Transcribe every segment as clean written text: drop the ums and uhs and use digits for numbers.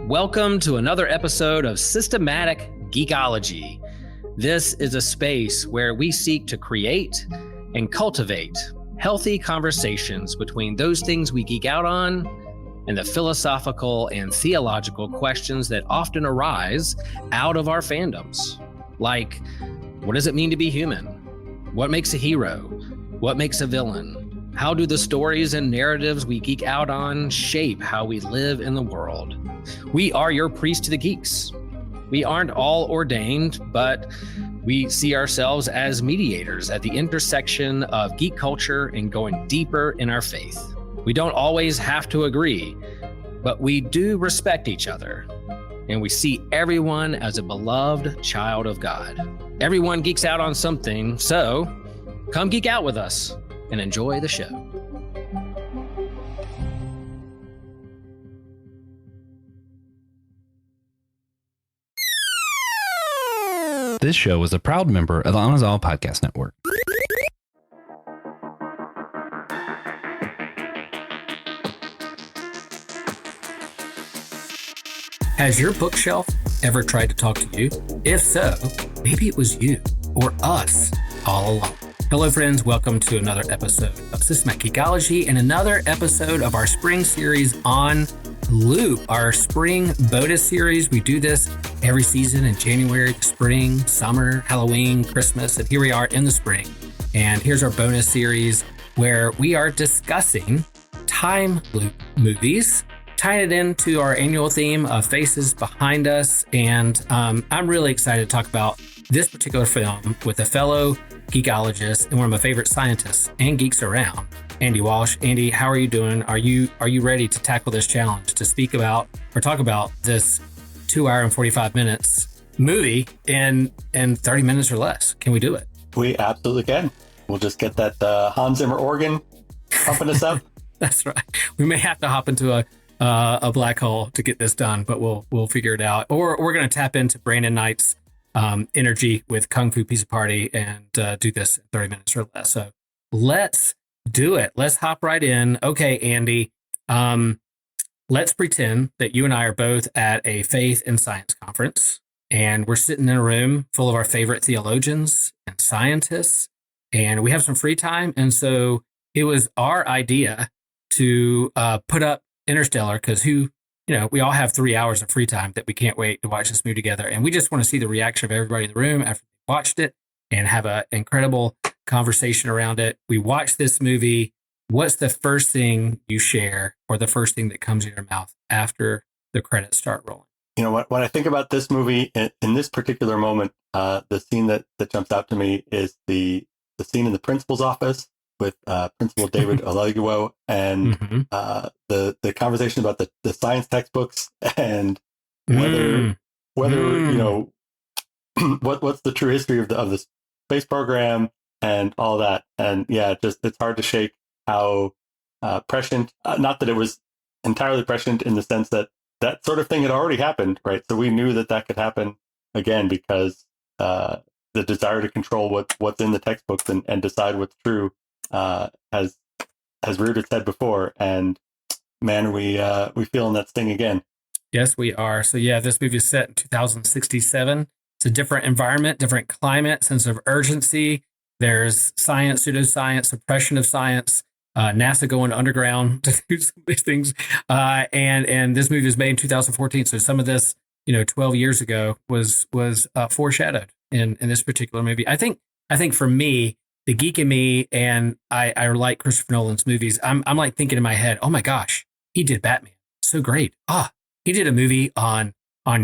Welcome to another episode of Systematic Geekology. This is a space where we seek to create and cultivate healthy conversations between those things we geek out on and the philosophical and theological questions that often arise out of our fandoms. Like, what does it mean to be human? What makes a hero? What makes a villain? How do the stories and narratives we geek out on shape how we live in the world? We are your priest to the geeks. We aren't all ordained, but we see ourselves as mediators at the intersection of geek culture and going deeper in our faith. We don't always have to agree, but we do respect each other, and we see everyone as a beloved child of God. Everyone geeks out on something, so come geek out with us and enjoy the show. This show is a proud member of the Amazon Podcast Network. Has your bookshelf ever tried to talk to you? If so, maybe it was you or us all along. Hello, friends. Welcome to another episode of Systematic Geekology and another episode of our spring series on Loop, our spring bonus series. We do this every season in January, spring, summer, Halloween, Christmas, and here we are in the spring. And here's our bonus series where we are discussing time loop movies, tying it into our annual theme of Faces Behind Us. And I'm really excited to talk about this particular film with a fellow geekologist and one of my favorite scientists and geeks around, Andy Walsh. Andy, how are you doing? Are you ready to tackle this challenge to speak about or talk about this 2 hour and 45 minutes movie in 30 minutes or less? Can we do it? We absolutely can. We'll just get that Hans Zimmer organ pumping us up. That's right. We may have to hop into a black hole to get this done, but we'll figure it out. Or we're going to tap into Brandon Knight's energy with Kung Fu Pizza Party and do this in 30 minutes or less. So let's do it. Let's hop right in. Okay, Andy. Let's pretend that you and I are both at a faith and science conference, and we're sitting in a room full of our favorite theologians and scientists, and we have some free time. And so it was our idea to put up Interstellar because we all have 3 hours of free time that we can't wait to watch this movie together. And we just want to see the reaction of everybody in the room after they watched it and have an incredible conversation around it. We watched this movie. What's the first thing you share or the first thing that comes in your mouth after the credits start rolling? You know, when I think about this movie in this particular moment, the scene that jumps out to me is the scene in the principal's office with Principal David Oleguo and the conversation about the science textbooks and whether you know what's the true history of the space program and all that. And yeah, it's hard to shake how prescient, not that it was entirely prescient in the sense that sort of thing had already happened, right? So we knew that could happen again because the desire to control what's in the textbooks and decide what's true has reared its head before. And man, we feeling that sting again. Yes, we are. So yeah, this movie is set in 2067. It's a different environment, different climate, sense of urgency. There's science, pseudoscience, suppression of science, NASA going underground to do some of these things. And this movie was made in 2014. So some of this, 12 years ago was foreshadowed in this particular movie. I think for me, the geek in me, and I like Christopher Nolan's movies. I'm like thinking in my head, oh my gosh, he did Batman. So great. He did a movie on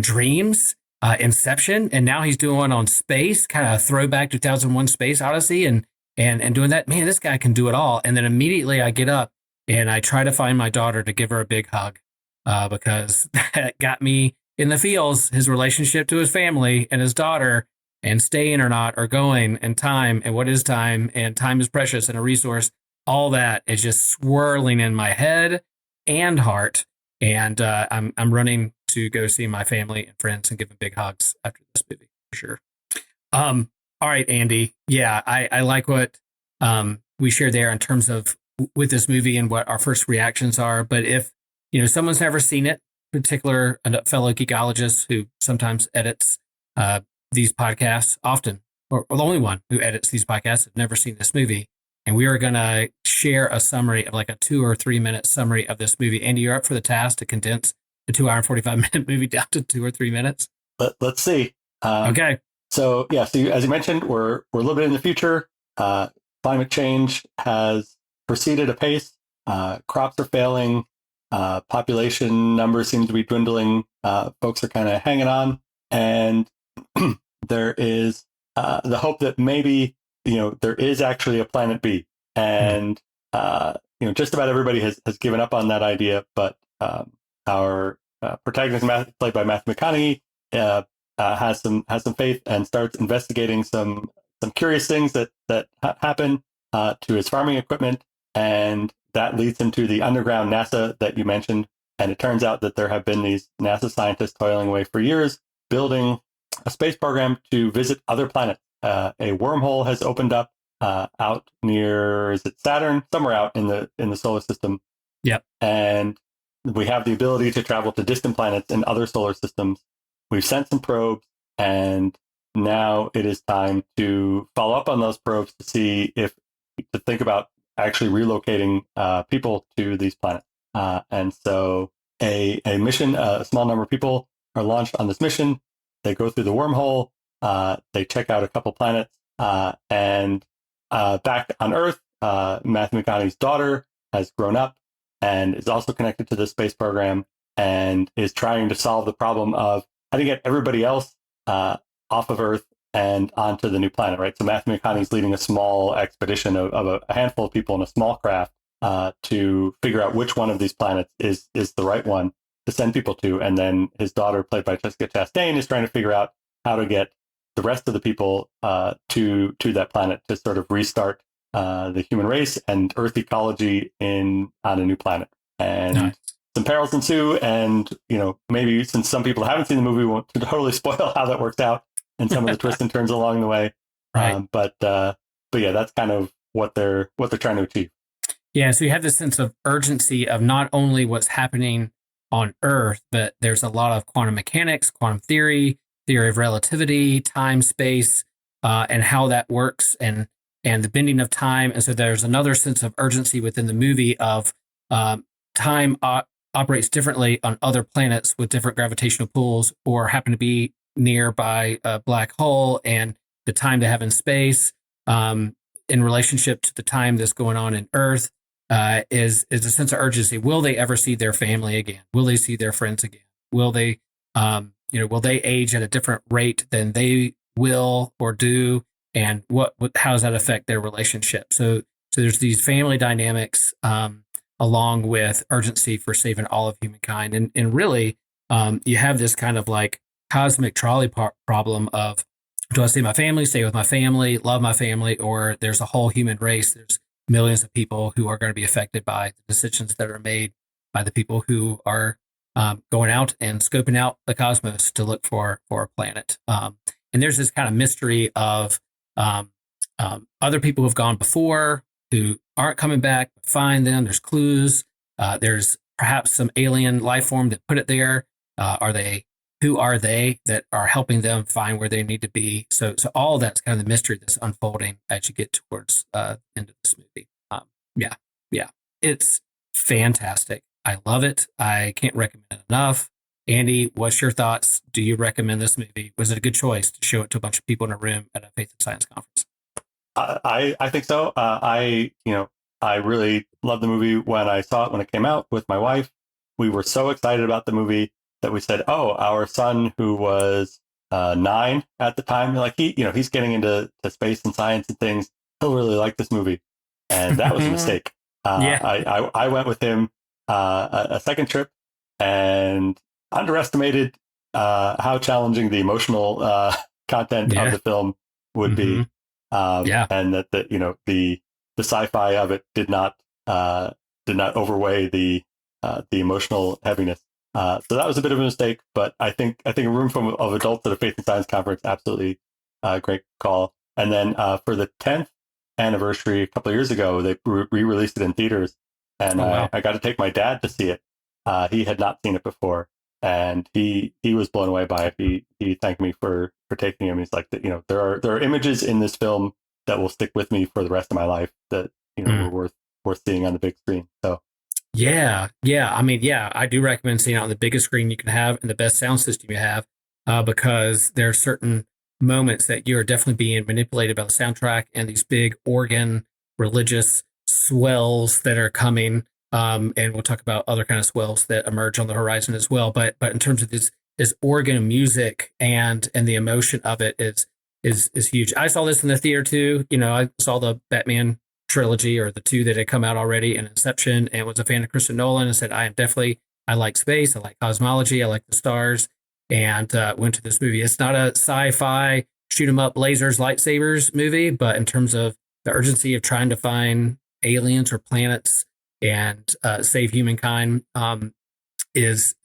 dreams, Inception, and now he's doing one on space, kind of throwback 2001 Space Odyssey and doing that. Man, this guy can do it all. And then immediately I get up and I try to find my daughter to give her a big hug because that got me in the feels, his relationship to his family and his daughter and staying or not or going and time and what is time and time is precious and a resource. All that is just swirling in my head and heart. And I'm running to go see my family and friends and give them big hugs after this movie, for sure. All right, Andy. Yeah, I like what we share there in terms of with this movie and what our first reactions are. But if someone's never seen it, particular a fellow geekologist who sometimes edits these podcasts often, or the only one who edits these podcasts, have never seen this movie. And we are going to share a summary of like a 2 or 3 minute summary of this movie. Andy, you're up for the task to condense the 2 hour and 45-minute movie down to 2 or 3 minutes? Let's see. Okay. So as you mentioned, we're a little bit in the future. Climate change has proceeded apace. Crops are failing. Population numbers seem to be dwindling. Folks are kind of hanging on. And there is the hope that maybe, there is actually a planet B. And, just about everybody has given up on that idea. But our protagonist, played by Matthew McConaughey, has some faith and starts investigating some curious things that happen to his farming equipment. And that leads him to the underground NASA that you mentioned. And it turns out that there have been these NASA scientists toiling away for years, building a space program to visit other planets. A wormhole has opened up out near, is it Saturn? Somewhere out in the solar system. Yep. And we have the ability to travel to distant planets in other solar systems. We've sent some probes, and now it is time to follow up on those probes to think about actually relocating people to these planets. And so a mission, a small number of people are launched on this mission. They go through the wormhole. They check out a couple planets. And back on Earth, Matthew McConaughey's daughter has grown up and is also connected to the space program and is trying to solve the problem of how to get everybody else off of Earth and onto the new planet, right? So Matthew McConaughey's leading a small expedition of a handful of people in a small craft to figure out which one of these planets is the right one to send people to. And then his daughter, played by Jessica Chastain, is trying to figure out how to get the rest of the people to that planet to sort of restart the human race and Earth ecology on a new planet. And nice. Some perils ensue, and maybe since some people haven't seen the movie, we won't totally spoil how that works out and some of the twists and turns along the way. Right. But yeah, that's kind of what they're trying to achieve. Yeah, so you have this sense of urgency of not only what's happening on Earth, but there's a lot of quantum mechanics, quantum theory of relativity, time, space, and how that works, and the bending of time. And so there's another sense of urgency within the movie of time operates differently on other planets with different gravitational pulls, or happen to be nearby a black hole, and the time they have in space in relationship to the time that's going on in Earth is a sense of urgency. Will they ever see their family again? Will they see their friends again? Will they will they age at a different rate than they will or do? And how does that affect their relationship? So there's these family dynamics along with urgency for saving all of humankind. And really, you have this kind of like cosmic trolley problem of, do I save my family, stay with my family, love my family, or there's a whole human race, there's millions of people who are going to be affected by the decisions that are made by the people who are going out and scoping out the cosmos to look for a planet. And there's this kind of mystery of other people who have gone before who aren't coming back, find them. There's clues. There's perhaps some alien life form that put it there. Who are they that are helping them find where they need to be? So all that's kind of the mystery that's unfolding as you get towards the end of this movie. Yeah, it's fantastic. I love it. I can't recommend it enough. Andy, what's your thoughts? Do you recommend this movie? Was it a good choice to show it to a bunch of people in a room at a Faith and Science conference? I think so. I really loved the movie when I saw it when it came out with my wife. We were so excited about the movie that we said, "Oh, our son, who was 9 at the time, like he's getting into space and science and things. He'll really like this movie." And that was a mistake. Yeah. I went with him a second trip and underestimated how challenging the emotional content of the film would be. And that the sci-fi of it did not overweigh the emotional heaviness. So that was a bit of a mistake, but I think a room full of adults at a Faith and Science conference, absolutely great call. And then for the 10th anniversary a couple of years ago, they re-released it in theaters, and I got to take my dad to see it. He had not seen it before, and he was blown away by it. He thanked me for taking him. He's like, there are images in this film that will stick with me for the rest of my life that were worth seeing on the big screen. So yeah, yeah. I mean, yeah, I do recommend seeing it on the biggest screen you can have and the best sound system you have, because there are certain moments that you're definitely being manipulated by the soundtrack and these big organ religious swells that are coming. And we'll talk about other kind of swells that emerge on the horizon as well. But in terms of this organ music and the emotion of it is huge. I saw this in the theater too. I saw the Batman trilogy, or the two that had come out already, and Inception, and was a fan of Christopher Nolan, and said, I like space, I like cosmology, I like the stars, and went to this movie. It's not a sci-fi shoot 'em up lasers lightsabers movie, but in terms of the urgency of trying to find aliens or planets and save humankind, is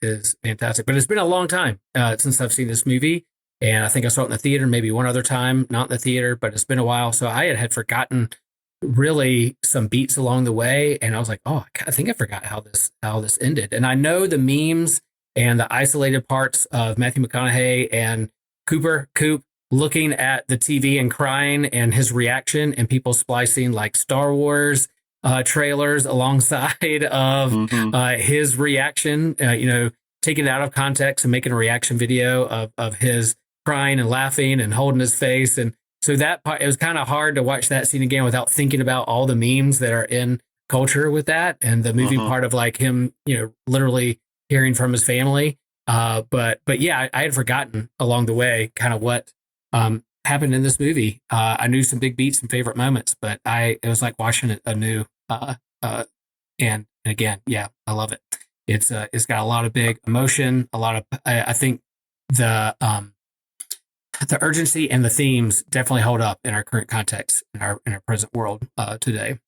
fantastic. But it's been a long time since I've seen this movie, and I think I saw it in the theater maybe one other time, not in the theater, but it's been a while, so I had forgotten really some beats along the way, and I was like, oh, I think I forgot how this ended. And I know the memes and the isolated parts of Matthew McConaughey and Coop looking at the TV and crying, and his reaction, and people splicing like Star Wars trailers alongside of his reaction, taking it out of context and making a reaction video of his crying and laughing and holding his face. And so that part, it was kind of hard to watch that scene again without thinking about all the memes that are in culture with that, and the moving part of like him, literally hearing from his family. But yeah, I had forgotten along the way kind of what happened in this movie. I knew some big beats and favorite moments, but it was like watching it anew. And again, yeah, I love it. It's got a lot of big emotion, a lot of, I think the urgency and the themes definitely hold up in our current context, in our present world today.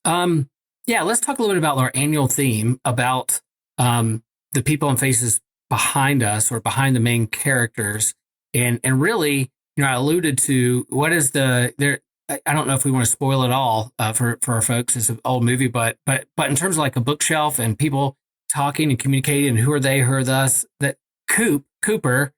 Yeah, let's talk a little bit about our annual theme, about the people and faces behind us, or behind the main characters, and really, I alluded to what is there. I don't know if we want to spoil it all for our folks. It's an old movie, but in terms of like a bookshelf and people talking and communicating, and who are they, who are us, that Cooper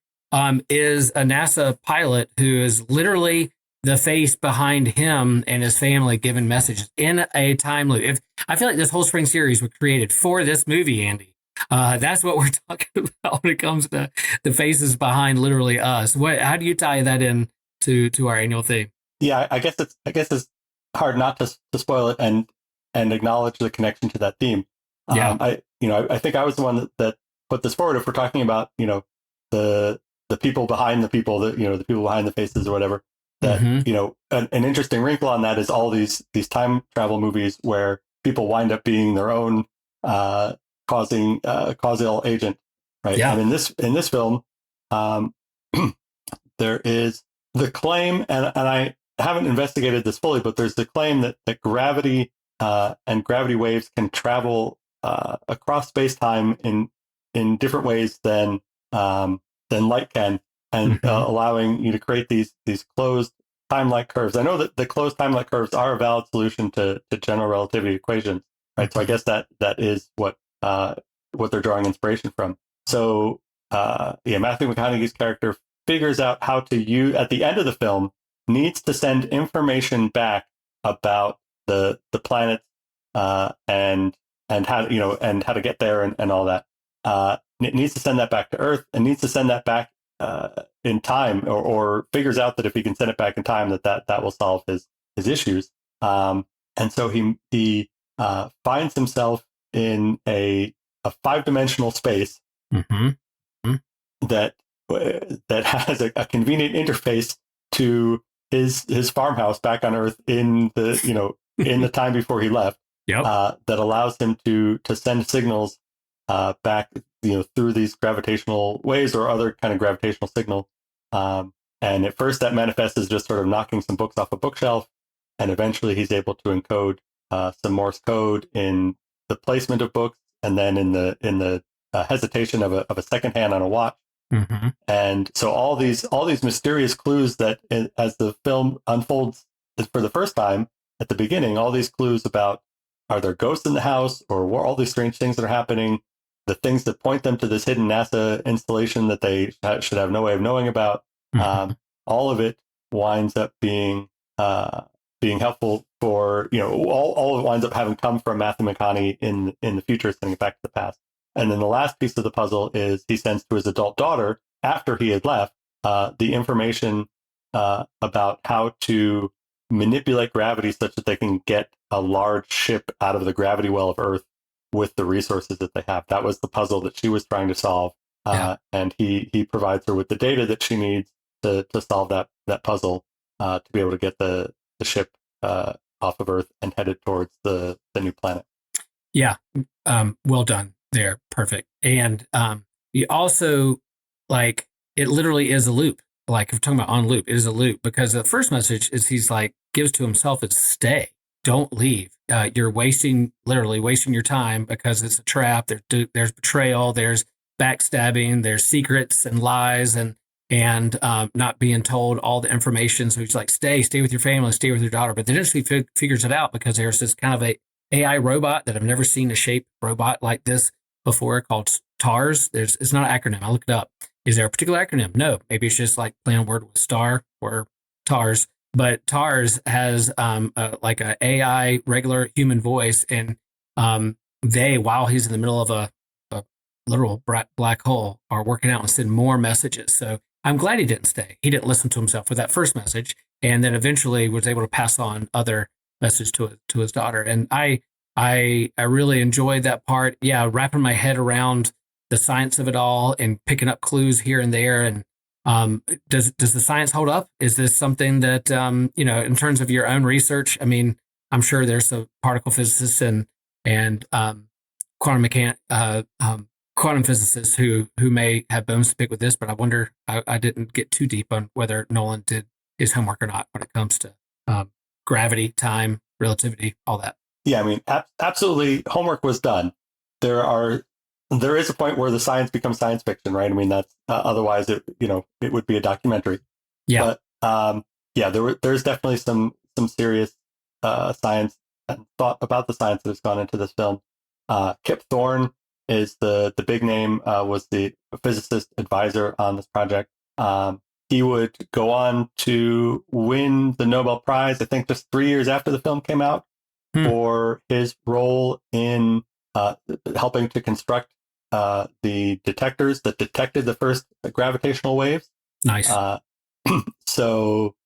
is a NASA pilot who is literally the face behind him and his family giving messages in a time loop. I feel like this whole spring series was created for this movie, Andy. That's what we're talking about when it comes to the faces behind literally us. How do you tie that in to our annual theme? Yeah, I guess it's hard not to spoil it and acknowledge the connection to that theme. Yeah. I think I was the one that put this forward. If we're talking about, the people behind the people, the people behind the faces or whatever, that, an interesting wrinkle on that is all these time travel movies where people wind up being their own causal agent, right? Yeah. And in this film, there is the claim, and I haven't investigated this fully, but there's the claim that gravity and gravity waves can travel across space-time in different ways than light can, and allowing you to create these closed time-like curves. I know that the closed time-like curves are a valid solution to general relativity equations, right? So I guess that is what they're drawing inspiration from. So Matthew McConaughey's character figures out how to use, at the end of the film, needs to send information back about the planets and how to get there and all that. It needs to send that back to Earth, and needs to send that back in time, or figures out that if he can send it back in time, that will solve his issues. And so he finds himself in a 5-dimensional space that has a convenient interface to his farmhouse back on Earth in the time before he left. Yep. That allows him to send signals back through these gravitational waves or other kind of gravitational signal. And at first that manifests as just sort of knocking some books off a bookshelf, and eventually he's able to encode some Morse code in the placement of books, and then in the hesitation of a second hand on a watch. And so all these mysterious clues that, as the film unfolds for the first time at the beginning, all these clues about, are there ghosts in the house, or what, all these strange things that are happening, the things that point them to this hidden NASA installation that they should have no way of knowing about. All of it winds up being helpful for, all of it winds up having come from Matthew McConaughey in the future, sending it back to the past. And then the last piece of the puzzle is he sends to his adult daughter, after he had left, the information about how to manipulate gravity such that they can get a large ship out of the gravity well of Earth with the resources that they have. That was the puzzle that she was trying to solve. And he provides her with the data that she needs to solve that puzzle, to be able to get the ship off of Earth and headed towards the new planet. Yeah. Well done there. Perfect. And you also, like, it literally is a loop. Like, if we're talking about on loop, it is a loop, because the first message is he's like, gives to himself is stay, don't leave. You're literally wasting your time, because it's a trap. There's betrayal, there's backstabbing, there's secrets and lies, and not being told all the information. So he's like, stay with your family, stay with your daughter. But then he figures it out, because there's this kind of a AI robot that I've never seen a shape robot like this before, called TARS. It's not an acronym. I looked it up. Is there a particular acronym? No. Maybe it's just like playing a word with star or TARS. But TARS has like an AI regular human voice, and while he's in the middle of a literal black hole, are working out and send more messages. So I'm glad he didn't stay. He didn't listen to himself with that first message, and then eventually was able to pass on other messages to his daughter. And I really enjoyed that part. Yeah, wrapping my head around the science of it all and picking up clues here and there. And does the science hold up? Is this something that in terms of your own research? I mean, I'm sure there's some particle physicists and quantum physicists who may have bones to pick with this, but I wonder. I didn't get too deep on whether Nolan did his homework or not when it comes to gravity, time, relativity, all that. Yeah, I mean, absolutely, homework was done. There is a point where the science becomes science fiction, right? I mean, that's otherwise it would be a documentary. Yeah. But there's definitely some serious science and thought about the science that has gone into this film. Kip Thorne is the big name, was the physicist advisor on this project. He would go on to win the Nobel Prize, I think just 3 years after the film came out, for his role in helping to construct the detectors that detected the first gravitational waves. Nice. So,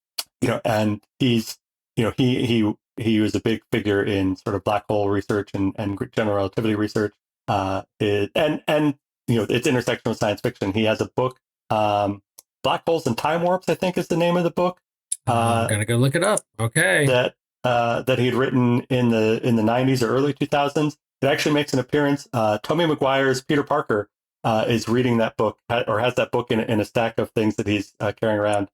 and he's, he was a big figure in sort of black hole research and general relativity research. And it's intersection with science fiction. He has a book, Black Holes and Time Warps, I think is the name of the book. I'm gonna go look it up. Okay. That he had written in the 90s or early 2000s. It actually makes an appearance. Tommy Maguire's Peter Parker is reading that book, or has that book in a stack of things that he's carrying around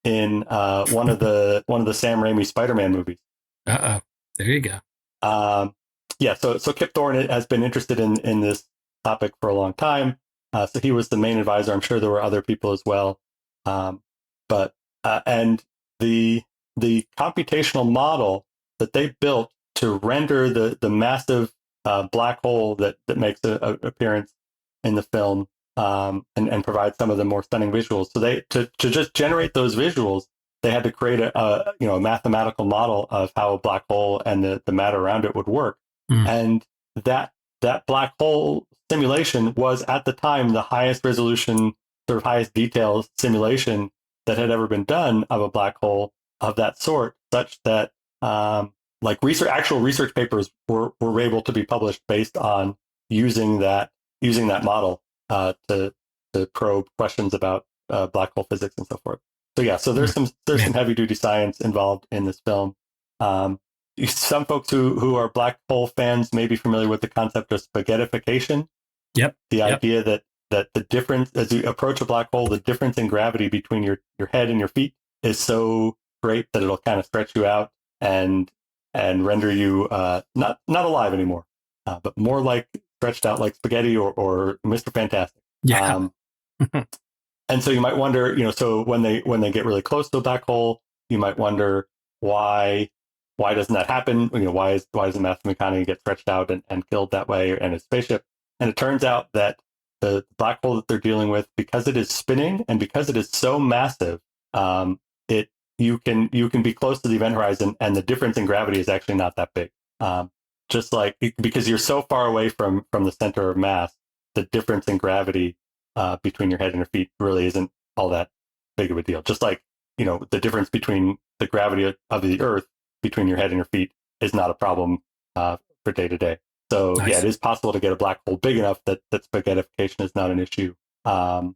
in one of the Sam Raimi Spider-Man movies. There you go. So Kip Thorne has been interested in this topic for a long time. So he was the main advisor. I'm sure there were other people as well. And the computational model that they built to render the massive black hole that makes an appearance in the film, and provide some of the more stunning visuals. So they to just generate those visuals, they had to create a mathematical model of how a black hole and the matter around it would work. And that black hole simulation was at the time the highest resolution, sort of highest detail simulation that had ever been done of a black hole of that sort, such that actual research papers were able to be published based on using that model to probe questions about black hole physics and so forth. So there's some heavy duty science involved in this film. Some folks who are black hole fans may be familiar with the concept of spaghettification. Yep. The idea that the difference, as you approach a black hole, the difference in gravity between your head and your feet is so great that it'll kind of stretch you out and render you not alive anymore, but more like stretched out like spaghetti or Mr. Fantastic. Yeah. And so you might wonder, so when they get really close to a black hole, you might wonder why doesn't that happen? Why doesn't Matthew McConaughey get stretched out and killed that way in his spaceship? And it turns out that the black hole that they're dealing with, because it is spinning and because it is so massive, it you can be close to the event horizon, and the difference in gravity is actually not that big. Just like because you're so far away from the center of mass, the difference in gravity between your head and your feet really isn't all that big of a deal. Just like, the difference between the gravity of the Earth between your head and your feet is not a problem for day to day. So Nice. yeah, it is possible to get a black hole big enough that spaghettification is not an issue. So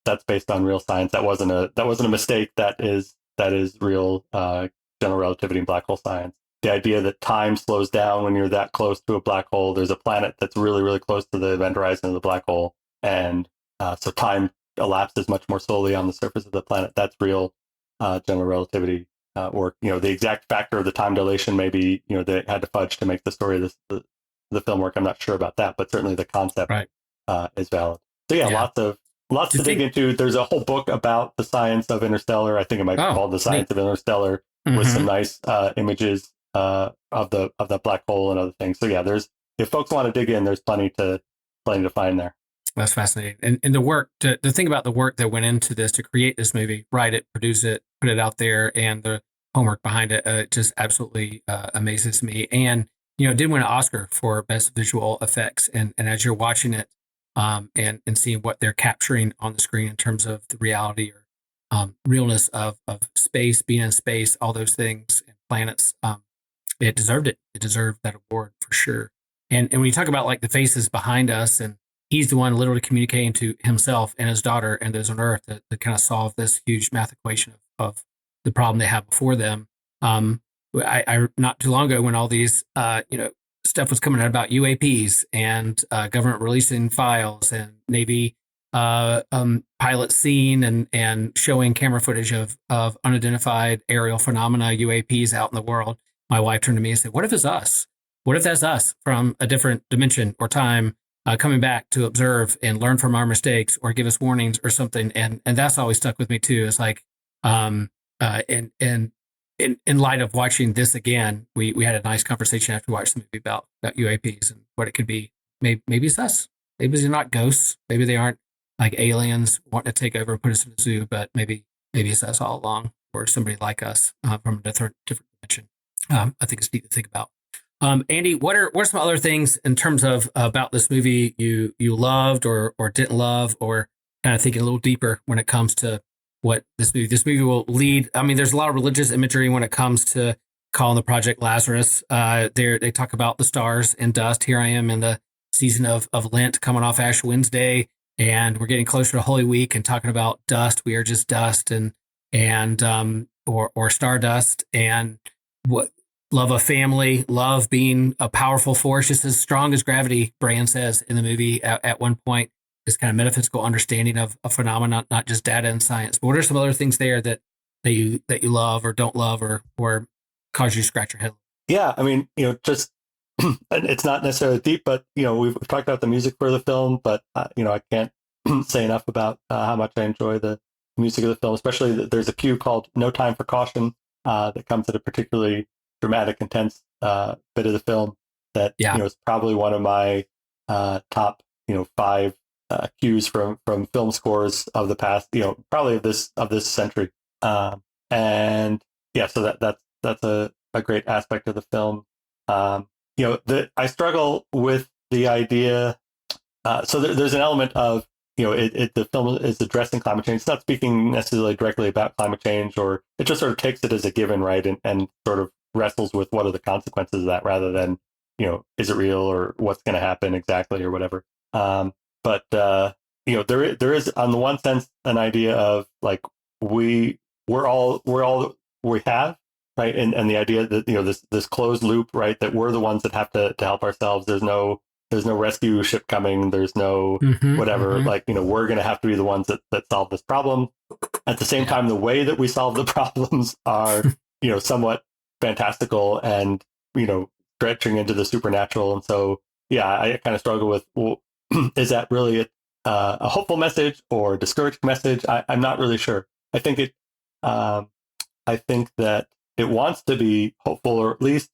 that's based on real science. That wasn't a mistake. That is real general relativity and black hole science. The idea that time slows down when you're that close to a black hole. There's a planet that's really, really close to the event horizon of the black hole, and so time elapses much more slowly on the surface of the planet. That's real general relativity work. The exact factor of the time dilation, maybe they had to fudge to make the story of the film work. I'm not sure about that, but certainly the concept is valid. So yeah, lots to dig into. There's a whole book about the science of Interstellar. I think it might be called The Science of Interstellar, with some nice images of the black hole and other things. So yeah, if folks want to dig in, there's plenty to find there. That's fascinating. And the work, the thing about the work that went into this to create this movie, write it, produce it, put it out there, and the homework behind it just absolutely amazes me. And, it did win an Oscar for Best Visual Effects. And as you're watching it and seeing what they're capturing on the screen in terms of the reality or realness of space, being in space, all those things, and planets, it deserved it. It deserved that award for sure. And when you talk about like the faces behind us, and he's the one literally communicating to himself and his daughter and those on Earth to kind of solve this huge math equation of the problem they have before them. I not too long ago, when all these stuff was coming out about UAPs and government releasing files and Navy pilots seen and showing camera footage of unidentified aerial phenomena, UAPs out in the world, my wife turned to me and said, "What if it's us? What if that's us from a different dimension or time?" Coming back to observe and learn from our mistakes or give us warnings or something. And that's always stuck with me too. It's like, in light of watching this again, we had a nice conversation after we watched the movie about UAPs and what it could be. Maybe it's us. Maybe they're not ghosts. Maybe they aren't like aliens wanting to take over and put us in a zoo, but maybe it's us all along, or somebody like us from a different dimension. I think it's neat to think about. Andy, what are some other things in terms of about this movie you loved or didn't love, or kind of thinking a little deeper when it comes to what this movie will lead? I mean, there's a lot of religious imagery when it comes to calling the Project Lazarus. They talk about the stars and dust. Here I am in the season of Lent, coming off Ash Wednesday, and we're getting closer to Holy Week and talking about dust. We are just dust and or stardust, and what. Love of family, love being a powerful force, just as strong as gravity, Brand says in the movie at one point, this kind of metaphysical understanding of a phenomenon, not just data and science. But what are some other things there that you love or don't love or cause you to scratch your head? Yeah, I mean, just it's not necessarily deep, but we've talked about the music for the film, but I can't say enough about how much I enjoy the music of the film. Especially there's a cue called "No Time for Caution" that comes at a particularly dramatic, intense bit of the film that is probably one of my top 5 cues from film scores of the past, probably of this century. And yeah, so that's a great aspect of the film. I struggle with the idea. So there's an element of the film is addressing climate change. It's not speaking necessarily directly about climate change, or it just sort of takes it as a given, right? And sort of wrestles with what are the consequences of that, rather than is it real or what's going to happen exactly or whatever. But there is on the one sense an idea of like we're all we have, right, and the idea that this closed loop, right, that we're the ones that have to help ourselves. There's no rescue ship coming. There's no whatever. Like we're going to have to be the ones that solve this problem. At the same time, the way that we solve the problems are somewhat fantastical and stretching into the supernatural. And so I kind of struggle with, well, is that really a hopeful message or a discouraged message? I'm not really sure. I think that it wants to be hopeful, or at least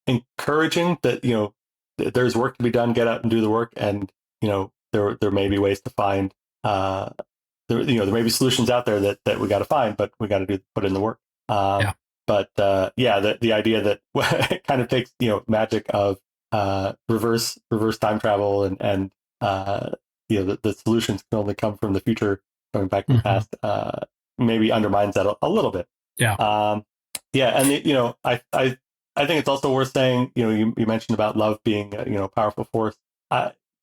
encouraging that there's work to be done. Get out and do the work, and there may be ways to find. There may be solutions out there that we got to find, but we got to put in the work. Yeah. But the idea that it kind of takes magic of reverse time travel and the solutions can only come from the future, going back to the past, maybe undermines that a little bit. Yeah. And I think it's also worth saying, you mentioned about love being a powerful force.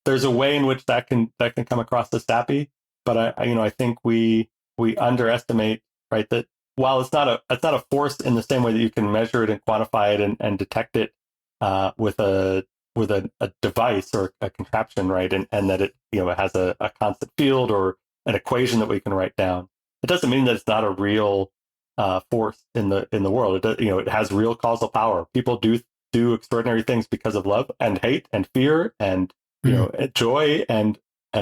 There's a way in which that can come across as sappy, but I think we underestimate, right, that while it's not a force in the same way that you can measure it and quantify it and detect it with a device or a contraption, right, and that it it has a constant field or an equation that we can write down. It doesn't mean that it's not a real force in the world. It has real causal power. People do extraordinary things because of love and hate and fear and joy and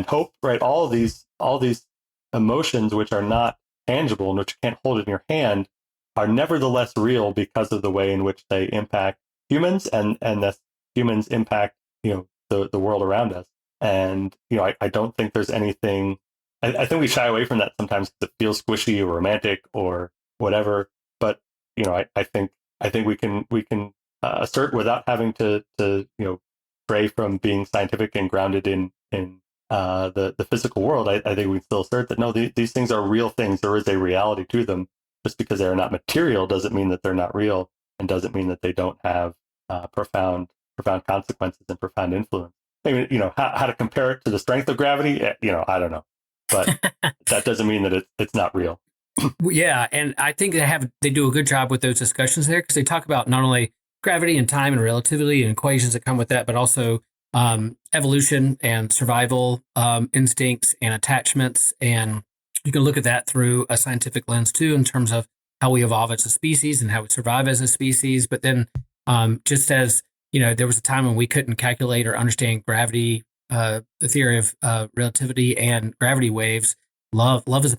hope, right? All these emotions which are not tangible and which you can't hold in your hand are nevertheless real because of the way in which they impact humans and that humans impact the world around us. And I don't think there's anything. I think we shy away from that sometimes because it feels squishy or romantic or whatever. But I think we can assert without having to stray from being scientific and grounded in the physical world. I think we can still assert that no, these things are real things. There is a reality to them. Just because they are not material doesn't mean that they're not real, and doesn't mean that they don't have profound consequences and profound influence. I mean, how to compare it to the strength of gravity? I don't know, but that doesn't mean that it's not real. Yeah, and I think they do a good job with those discussions there, because they talk about not only gravity and time and relativity and equations that come with that, but also evolution and survival instincts and attachments. And you can look at that through a scientific lens too, in terms of how we evolve as a species and how we survive as a species. But then just as, there was a time when we couldn't calculate or understand gravity, the theory of relativity and gravity waves, love is a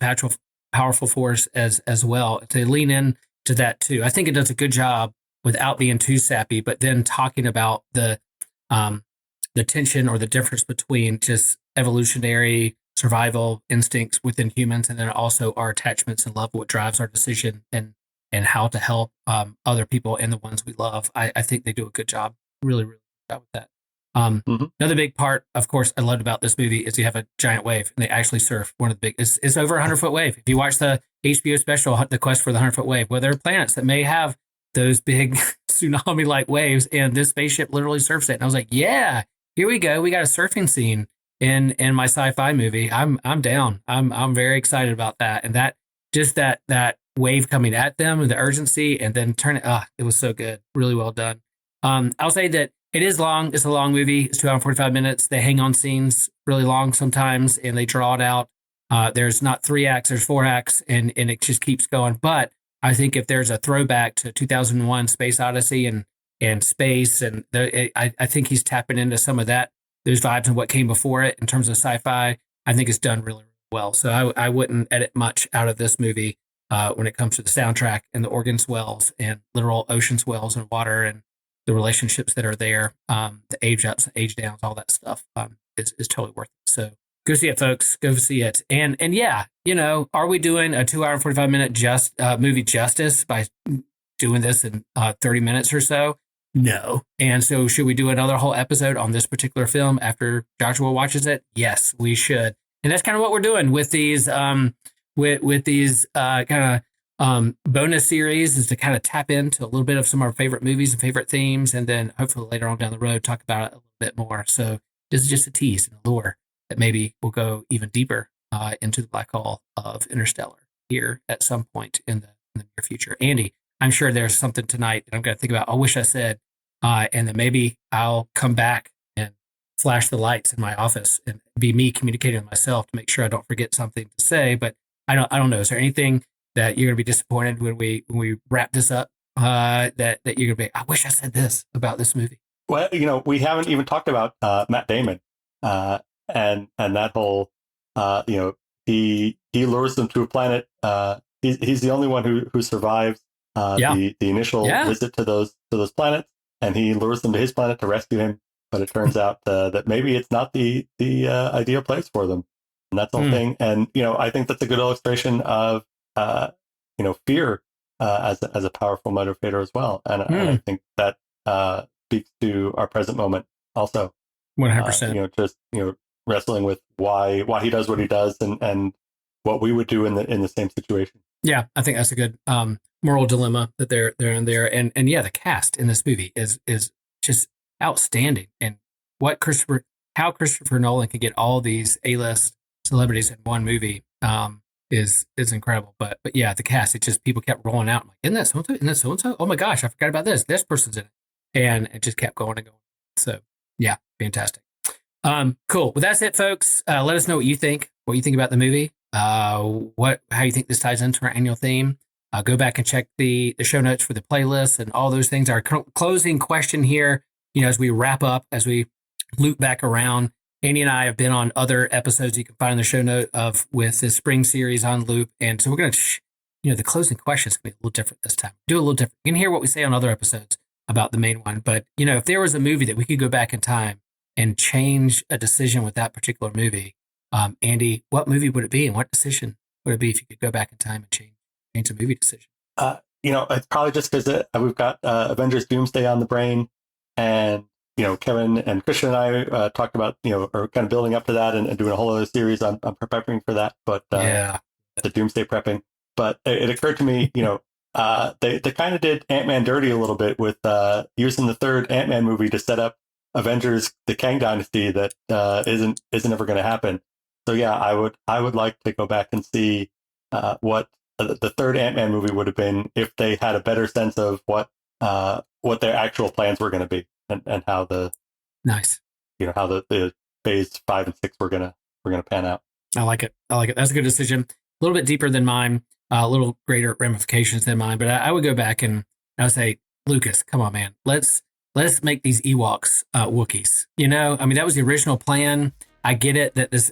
powerful force as well, to lean in to that too. I think it does a good job without being too sappy, but then talking about the tension or the difference between just evolutionary survival instincts within humans, and then also our attachments and love, what drives our decision and how to help other people and the ones we love. I think they do a good job, really, really good job with that. Another big part, of course, I loved about this movie is you have a giant wave, and they actually surf one of the big. It's over 100-foot wave. If you watch the HBO special, The Quest for the 100-Foot Wave, well, there are planets that may have those big tsunami-like waves, and this spaceship literally surfs it. And I was like, yeah, here we go. We got a surfing scene in my sci-fi movie. I'm down. I'm very excited about that, and that wave coming at them and the urgency, and then turning. It was so good. Really well done. I'll say that it is long. It's a long movie. It's 2 hours and 45 minutes. They hang on scenes really long sometimes, and they draw it out. There's not 3 acts, there's 4 acts, and it just keeps going. But I think if there's a throwback to 2001 Space Odyssey and space, and I think he's tapping into some of those vibes and what came before it in terms of sci-fi. I think it's done really, really well. So I wouldn't edit much out of this movie when it comes to the soundtrack and the organ swells and literal ocean swells and water and the relationships that are there, the age ups, age downs, all that stuff is totally worth it. So go see it, folks. Go see it. And yeah, are we doing a 2 hour and 45 minute movie justice by doing this in 30 minutes or so? No. And so should we do another whole episode on this particular film after Joshua watches it? Yes, we should. And that's kind of what we're doing with these with these kind of bonus series, is to kind of tap into a little bit of some of our favorite movies and favorite themes, and then hopefully later on down the road talk about it a little bit more. So this is just a tease and a lure that maybe we'll go even deeper into the black hole of Interstellar here at some point in the near future. Andy, I'm sure there's something tonight that I'm going to think about. I wish I said, and then maybe I'll come back and flash the lights in my office and be me communicating with myself to make sure I don't forget something to say. But I don't know. Is there anything that you're going to be disappointed when we wrap this up? That you're going to be, I wish I said this about this movie. Well, we haven't even talked about Matt Damon and that whole, he lures them to a planet. He's the only one who survives the initial visit to those planets, and he lures them to his planet to rescue him but it turns out that maybe it's not the ideal place for them, and that's the whole thing. And I think that's a good illustration of fear as a powerful motivator as well. And I think that speaks to our present moment also. 100%. Just wrestling with why he does what he does, and what we would do in the same situation. Yeah, I think that's a good moral dilemma that they're in there. And yeah, the cast in this movie is just outstanding. And how Christopher Nolan can get all these A-list celebrities in one movie is incredible. But yeah, the cast, it's just people kept rolling out. I'm like, isn't that so-and-so? Isn't that so-and-so? Oh my gosh, I forgot about this. This person's in it. And it just kept going and going. So yeah, fantastic. Cool. Well, that's it, folks. Let us know what you think about the movie. How you think this ties into our annual theme. Go back and check the show notes for the playlist and all those things. Our closing question here, as we wrap up, as we loop back around, Andy and I have been on other episodes you can find in the show note with the spring series on loop. And so we're going to, the closing question is going to be a little different this time. Do a little different. You can hear what we say on other episodes about the main one. But, if there was a movie that we could go back in time and change a decision with that particular movie, Andy, what movie would it be, and what decision would it be if you could go back in time and change a movie decision? It's probably just because we've got Avengers Doomsday on the brain, and Kevin and Christian and I talked about are kind of building up to that and doing a whole other series. I'm prepping for that, but the Doomsday prepping. But it occurred to me, they kind of did Ant-Man dirty a little bit with using the third Ant-Man movie to set up Avengers: The Kang Dynasty that isn't ever going to happen. So yeah, I would like to go back and see what the third Ant-Man movie would have been if they had a better sense of what their actual plans were going to be, and how the how the phase 5 and 6 were gonna pan out. I like it. That's a good decision. A little bit deeper than mine, a little greater ramifications than mine. But I would go back and I would say, Lucas, come on, man, let's make these Ewoks Wookiees. That was the original plan. I get it that this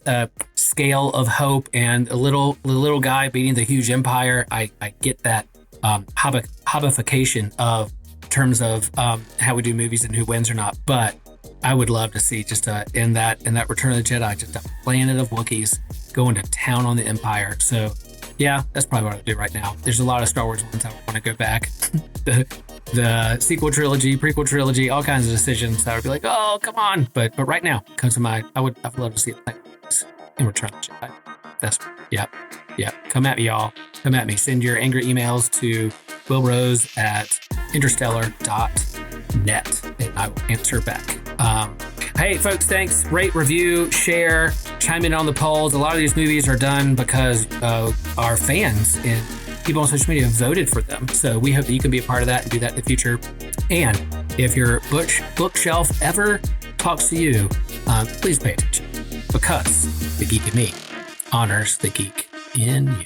scale of hope and the little guy beating the huge empire. I get that hobbification of terms of how we do movies and who wins or not. But I would love to see just in that Return of the Jedi, just a planet of Wookiees going to town on the Empire. So yeah, that's probably what I would do right now. There's a lot of Star Wars ones I want to go back. the sequel trilogy, prequel trilogy, all kinds of decisions that would be like, oh, come on. But right now, comes to mind, I would love to see it in Return of the Jedi. That's, yeah. Come at me, y'all. Come at me. Send your angry emails to willrose@interstellar.net, and I will answer back. Hey, folks, thanks. Rate, review, share, chime in on the polls. A lot of these movies are done because our fans and people on social media voted for them. So we hope that you can be a part of that and do that in the future. And if your bookshelf ever talks to you, please pay attention, because the geek in me honors the geek in you.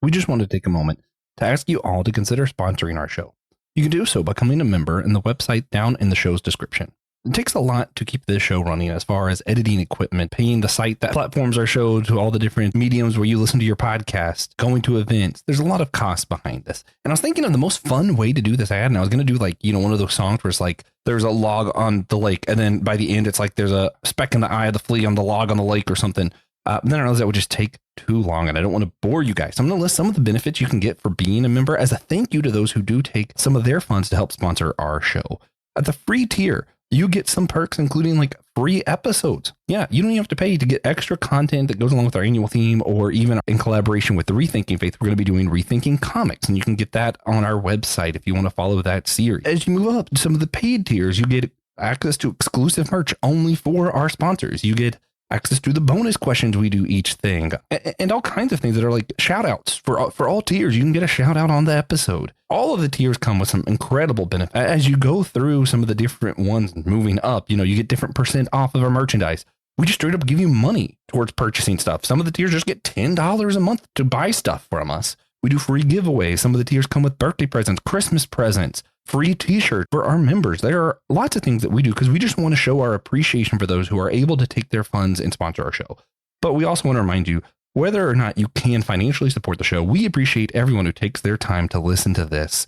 We just want to take a moment to ask you all to consider sponsoring our show. You can do so by becoming a member in the website down in the show's description. It takes a lot to keep this show running, as far as editing equipment, paying the site that platforms our show to, all the different mediums where you listen to your podcast, going to events. There's a lot of cost behind this. And I was thinking of the most fun way to do this I had, and I was going to do one of those songs where it's like there's a log on the lake, and then by the end it's like there's a speck in the eye of the flea on the log on the lake or something. Then I realized that would just take too long, and I don't want to bore you guys. So I'm going to list some of the benefits you can get for being a member as a thank you to those who do take some of their funds to help sponsor our show. At the free tier, you get some perks, including like free episodes. Yeah, you don't even have to pay to get extra content that goes along with our annual theme, or even in collaboration with the Rethinking Faith, we're going to be doing Rethinking Comics, and you can get that on our website if you want to follow that series. As you move up to some of the paid tiers, you get access to exclusive merch only for our sponsors. You get access to the bonus questions we do each thing, and all kinds of things that are like shout outs for all tiers. You can get a shout out on the episode. All of the tiers come with some incredible benefits. As you go through some of the different ones moving up, you get different % off of our merchandise. We just straight up give you money towards purchasing stuff. Some of the tiers just get $10 a month to buy stuff from us. We do free giveaways. Some of the tiers come with birthday presents, Christmas presents, free t-shirt for our members. There are lots of things that we do because we just want to show our appreciation for those who are able to take their funds and sponsor our show. But we also want to remind you, whether or not you can financially support the show, we appreciate everyone who takes their time to listen to this.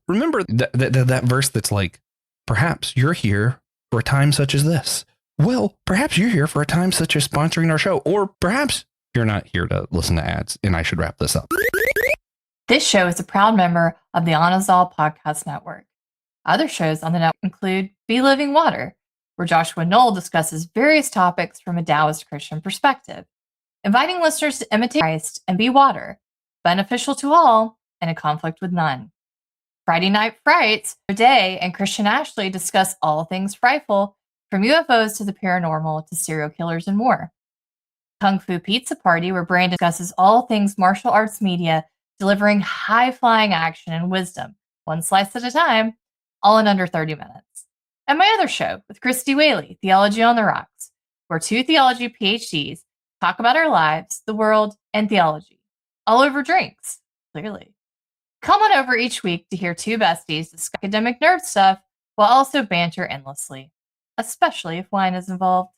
Remember that verse that's like, perhaps you're here for a time such as this. Well, perhaps you're here for a time such as sponsoring our show, or perhaps you're not here to listen to ads, and I should wrap this up. This show is a proud member of the Anazal Podcast Network. Other shows on the network include Be Living Water, where Joshua Knoll discusses various topics from a Taoist Christian perspective, inviting listeners to imitate Christ and be water, beneficial to all and a conflict with none. Friday Night Frights, Day and Christian Ashley discuss all things frightful, from UFOs to the paranormal to serial killers and more. Kung Fu Pizza Party, where Brandon discusses all things martial arts media, delivering high-flying action and wisdom, one slice at a time, all in under 30 minutes. And my other show with Christy Whaley, Theology on the Rocks, where two theology PhDs talk about our lives, the world, and theology, all over drinks, clearly. Come on over each week to hear two besties discuss academic nerd stuff while also banter endlessly, especially if wine is involved.